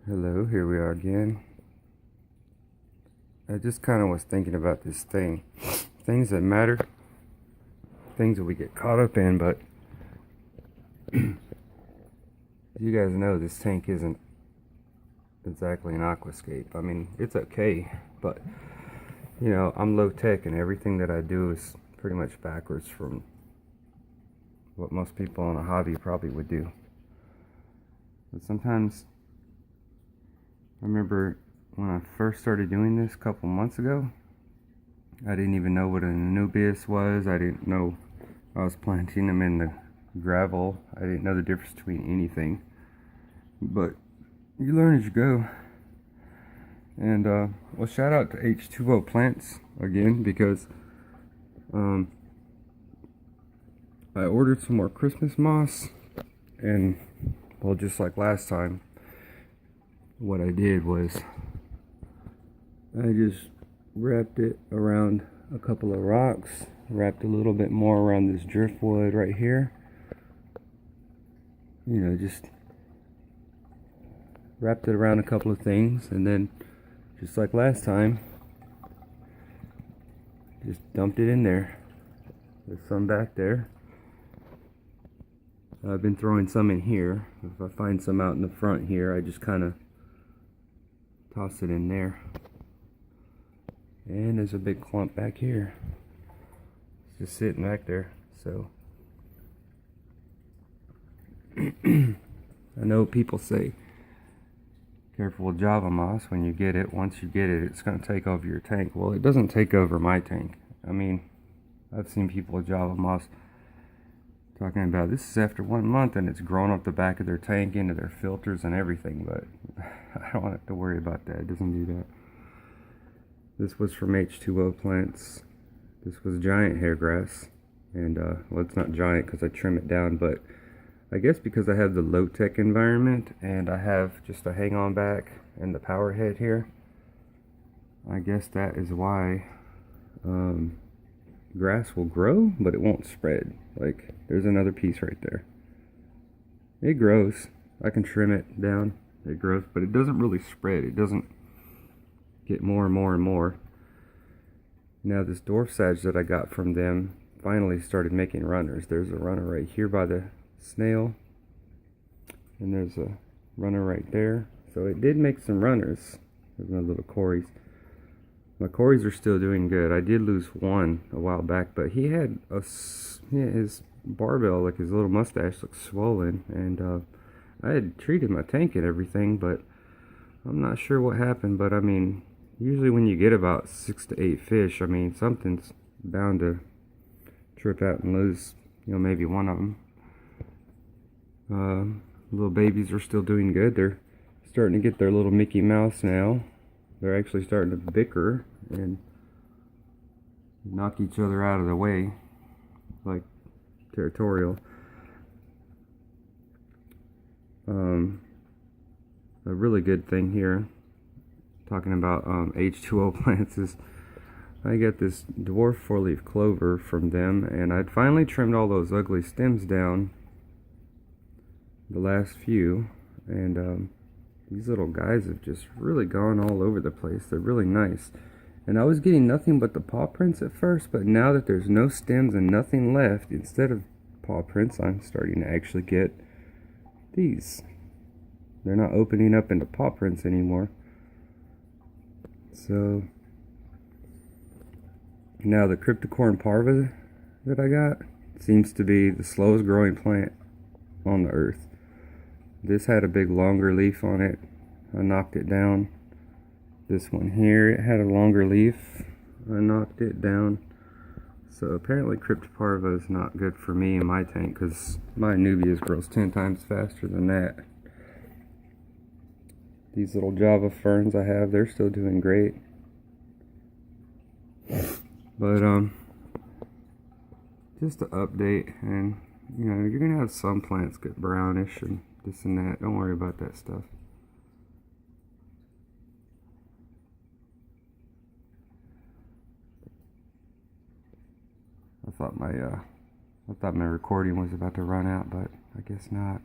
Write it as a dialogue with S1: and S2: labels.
S1: Hello, here we are again. I just kind of was thinking about this things that matter, things that we get caught up in, but you guys know this tank isn't exactly an aquascape. I mean, it's okay, but I'm low tech and everything that I do is pretty much backwards from what most people in a hobby probably would do. But sometimes I remember when I first started doing this a couple months ago, I didn't even know what a nubius was. I didn't know I was planting them in the gravel. I didn't know the difference between anything. But you learn as you go. And well, shout out to H2O Plants again, because I ordered some more Christmas moss, and well, just like last time, what I did was I just wrapped it around a couple of rocks, wrapped a little bit more around this driftwood right here. Just wrapped it around a couple of things, and then just like last time, just dumped it in there. There's some back there. I've been throwing some in here. If I find some out in the front here, I just kind of toss it in there. And there's a big clump back here. It's just sitting back there. So I know people say, careful with Java moss when you get it. Once you get it, it's going to take over your tank. Well, it doesn't take over my tank. I mean, I've seen people with Java moss talking about this is after 1 month and it's grown up the back of their tank into their filters and everything, but I don't have to worry about that. It doesn't do that. This was from H2O Plants. This was giant hair grass, and well, it's not giant because I trim it down, but I guess because I have the low-tech environment and I have just a hang-on back and the power head here, I guess that is why grass will grow, but it won't spread. Like, there's another piece right there. It grows. I can trim it down. It grows, but it doesn't really spread. It doesn't get more and more and more. Now this dwarf sage that I got from them finally started making runners. There's a runner right here by the snail, and there's a runner right there. So it did make some runners. There's my little cories. My cories are still doing good. I did lose one a while back, but he had his barbell, like his little mustache, looked swollen, and I had treated my tank and everything, but I'm not sure what happened. But I mean, usually when you get about 6 to 8 fish, I mean, something's bound to trip out and lose, maybe one of them. Little babies are still doing good. They're starting to get their little Mickey Mouse now. They're actually starting to bicker and knock each other out of the way, like territorial. A really good thing here, talking about H2O plants, is I got this dwarf 4-leaf clover from them, and I'd finally trimmed all those ugly stems down, the last few, and these little guys have just really gone all over the place. They're really nice. And I was getting nothing but the paw prints at first, but now that there's no stems and nothing left, instead of paw prints, I'm starting to actually get these. They're not opening up into paw prints anymore. So now the cryptocorn parva that I got seems to be the slowest growing plant on the earth. This had a big longer leaf on it. I knocked it down. This one here, it had a longer leaf. I knocked it down. So apparently cryptoparva is not good for me in my tank, because my nubias grows 10 times faster than that. These little Java ferns I have, they're still doing great. But just to update, and you're gonna have some plants get brownish and this and that. Don't worry about that stuff. I thought my recording was about to run out, but I guess not.